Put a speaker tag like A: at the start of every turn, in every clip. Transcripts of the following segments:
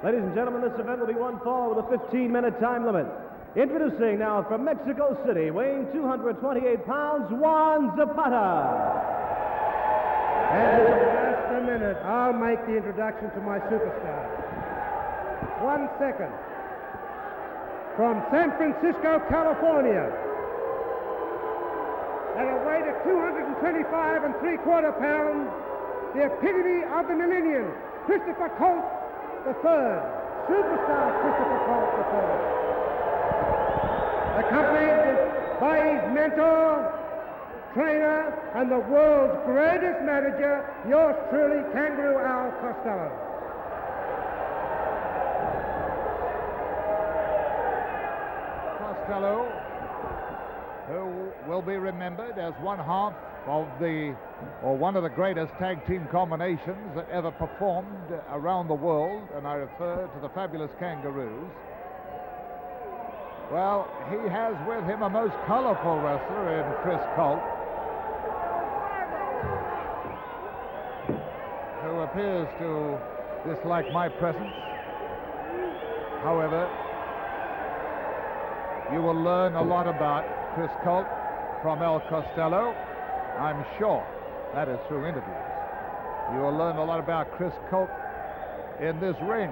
A: Ladies and gentlemen, this event will be one fall with a 15-minute time limit. Introducing now from Mexico City, weighing 228 pounds, Juan Zapata.
B: And in just a minute, I'll make the introduction to my superstar. 1 second. From San Francisco, California, at a weight of 225 3/4 pounds, the epitome of the millennium, Christopher Colt III, superstar Christopher Colt III. Accompanied by his mentor, trainer, and the world's greatest manager, yours truly, Kangaroo Al Costello.
C: Costello, who will be remembered as one half of one of the greatest tag team combinations that ever performed around the world, and I refer to the fabulous Kangaroos. Well, he has with him a most colorful wrestler in Chris Colt, who appears to dislike my presence. However, you will learn a lot about Chris Colt from El Costello. I'm sure that is through interviews. You will learn a lot about Chris Colt in this ring.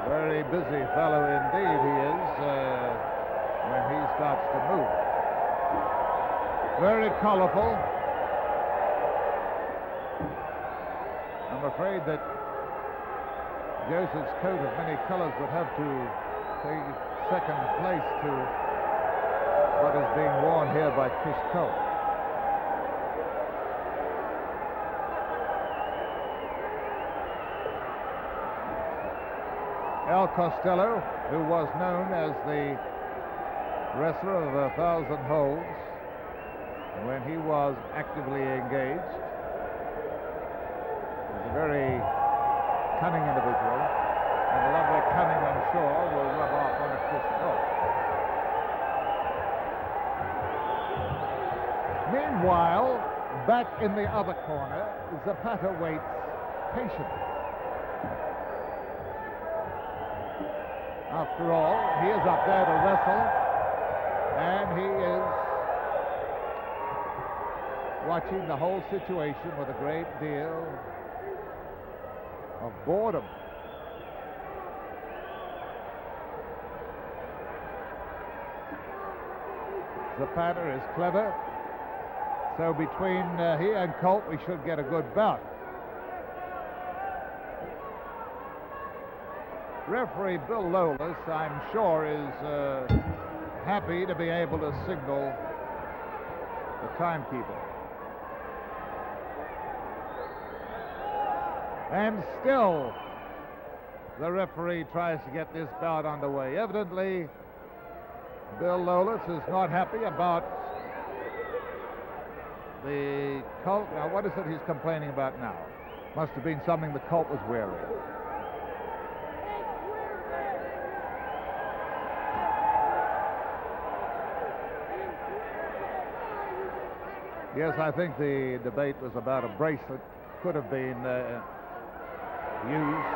C: Very busy fellow indeed he is when he starts to move. Very colorful. I'm afraid that Joseph's coat of many colors would have to take second place to what is being worn here by Chris Colt. El Costello, who was known as the wrestler of 1,000 holds when he was actively engaged, is a very cunning individual, and a lot of that cunning, I'm sure, will rub off on a Chris Colt. Meanwhile, back in the other corner, Zapata waits patiently. After all, he is up there to wrestle, and he is watching the whole situation with a great deal of boredom. Zapata is clever, so between he and Colt, we should get a good bout. Referee Bill Lolas, I'm sure, is happy to be able to signal the timekeeper. And still, the referee tries to get this bout underway. Evidently, Bill Lolas is not happy about the Colt. Now, what is it he's complaining about now? Must have been something the Colt was wearing. Yes, I think the debate was about a bracelet. Could have been used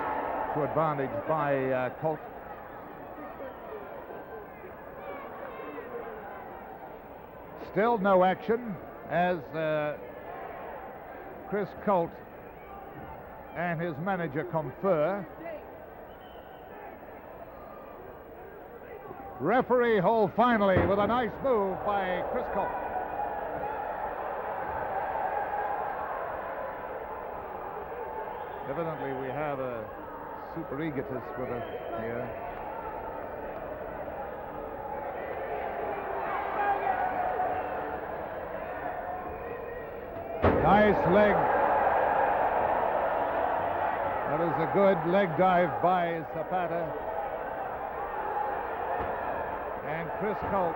C: to advantage by Colt. Still no action as Chris Colt and his manager confer. Referee hold finally with a nice move by Chris Colt. Evidently, we have a super egotist with us here. Nice leg. That is a good leg dive by Zapata. And Chris Colt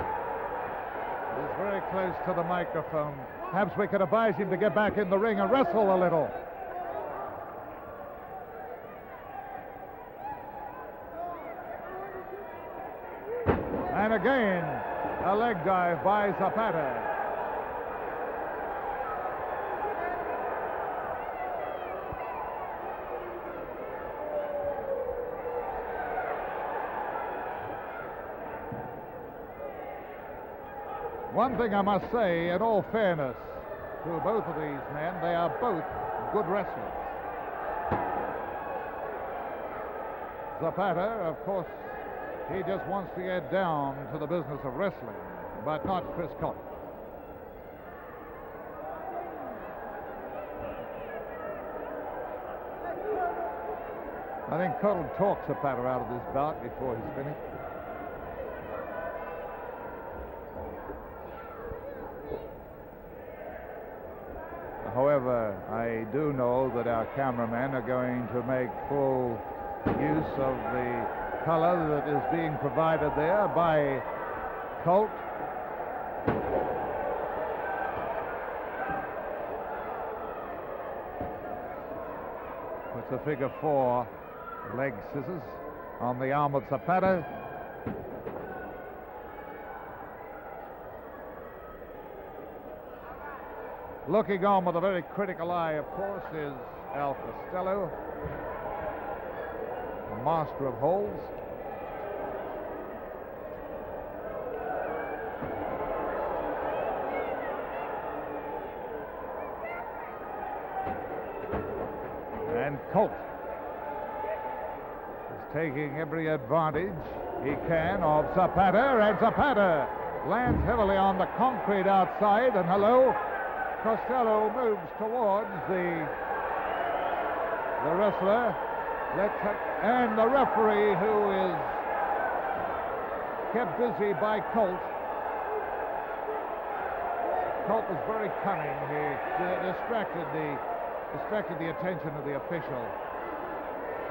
C: is very close to the microphone. Perhaps we could advise him to get back in the ring and wrestle a little. And again, a leg dive by Zapata. One thing I must say, in all fairness to both of these men, they are both good wrestlers. Zapata, of course, he just wants to get down to the business of wrestling, but not Chris Colt. I think Colt will talk Zapata out of this bout before he's finished. However, I do know that our cameramen are going to make full use of the color that is being provided there by Colt. Puts a figure 4 leg scissors on the arm of Zapata. Looking on with a very critical eye, of course, is Al Costello, a master of holds. And Colt is taking every advantage he can of Zapata, and Zapata lands heavily on the concrete outside, and hello, Costello moves towards the wrestler, and the referee, who is kept busy by Colt. Colt was very cunning. He distracted the attention of the official,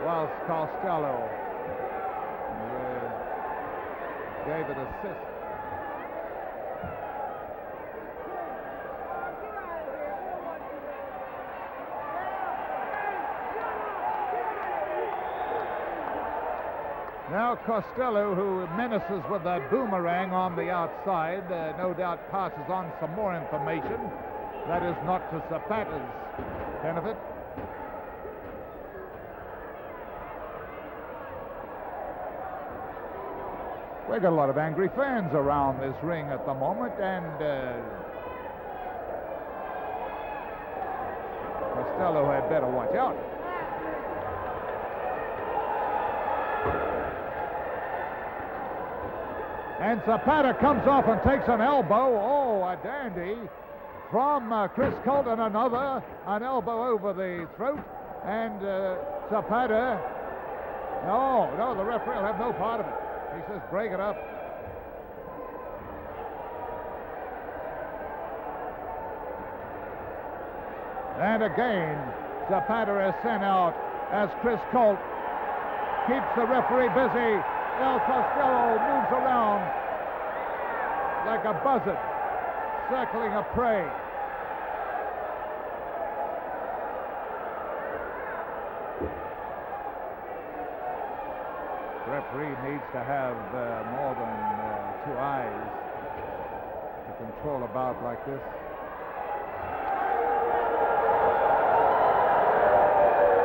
C: whilst Costello gave an assist. Now Costello, who menaces with that boomerang on the outside, no doubt passes on some more information that is not to Zapata's benefit. We've got a lot of angry fans around this ring at the moment, and Costello had better watch out. And Zapata comes off and takes an elbow. Oh, a dandy from Chris Colt, and an elbow over the throat. And Zapata, no, the referee will have no part of it. He says, break it up. And again, Zapata is sent out as Chris Colt keeps the referee busy. El Costello moves around like a buzzard, circling a prey. The referee needs to have more than 2 eyes to control a bout like this.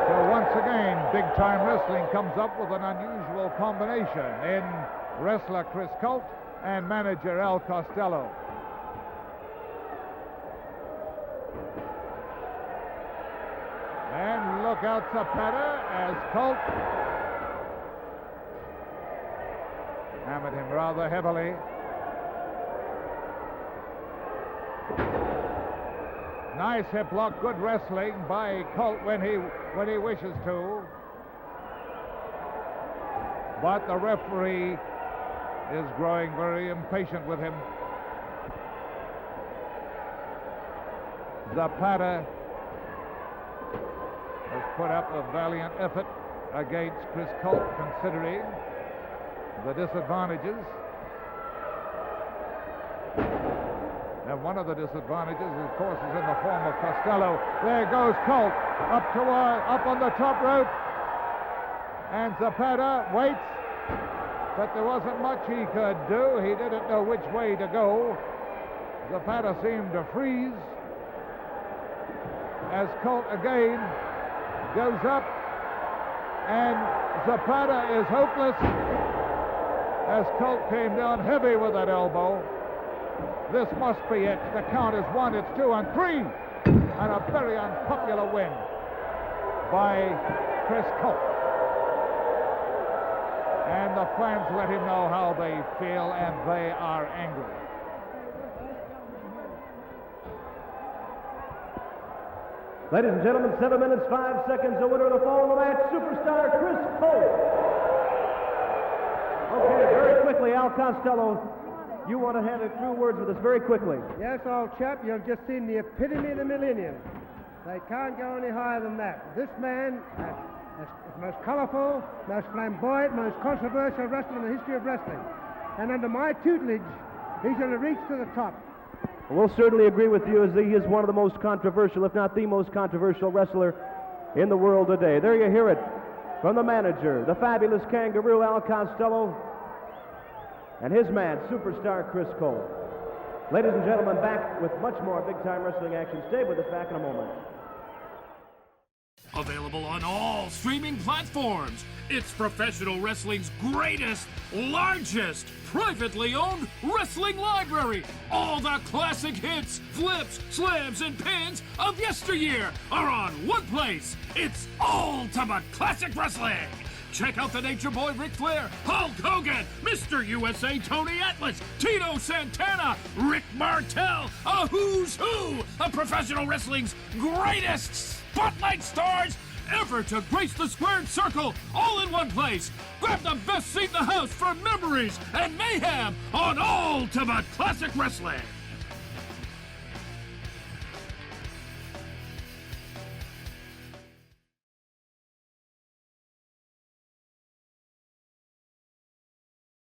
C: So once again, big-time wrestling comes up with an unusual combination in wrestler Chris Colt and manager Al Costello. And look out, Zapata, as Colt hammered him rather heavily. Nice hip lock, good wrestling by Colt when he wishes to. But the referee is growing very impatient with him. Zapata has put up a valiant effort against Chris Colt, considering the disadvantages. And one of the disadvantages, of course, is in the form of Costello. There goes Colt up on the top rope. And Zapata waits, but there wasn't much he could do. He didn't know which way to go. Zapata seemed to freeze as Colt again goes up, and Zapata is hopeless as Colt came down heavy with that elbow. This must be it. The count is 1, it's 2, and 3. And a very unpopular win by Chris Colt. And the fans let him know how they feel, and they are angry.
A: Ladies and gentlemen, 7 minutes, 5 seconds, the winner of the fall of the match, superstar Chris Colt. Okay, very quickly, Al Costello, you want to have a few words with us very quickly.
B: Yes, old chap, you've just seen the epitome of the millennium. They can't go any higher than that. This man is the most colourful, most flamboyant, most controversial wrestler in the history of wrestling. And under my tutelage, he's going to reach to the top.
A: We'll certainly agree with you, as he is one of the most controversial, if not the most controversial wrestler in the world today. There you hear it from the manager, the fabulous Kangaroo, Al Costello, and his man, superstar Chris Colt. Ladies and gentlemen, back with much more big-time wrestling action. Stay with us, back in a moment.
D: Available on all streaming platforms. It's professional wrestling's greatest, largest, privately owned wrestling library. All the classic hits, flips, slams, and pins of yesteryear are on one place. It's Ultimate Classic Wrestling. Check out the Nature Boy Ric Flair, Hulk Hogan, Mr. USA Tony Atlas, Tito Santana, Rick Martel, a who's who of professional wrestling's greatest spotlight stars ever to grace the squared circle, all in one place. Grab the best seat in the house for memories and mayhem on Ultimate Classic Wrestling.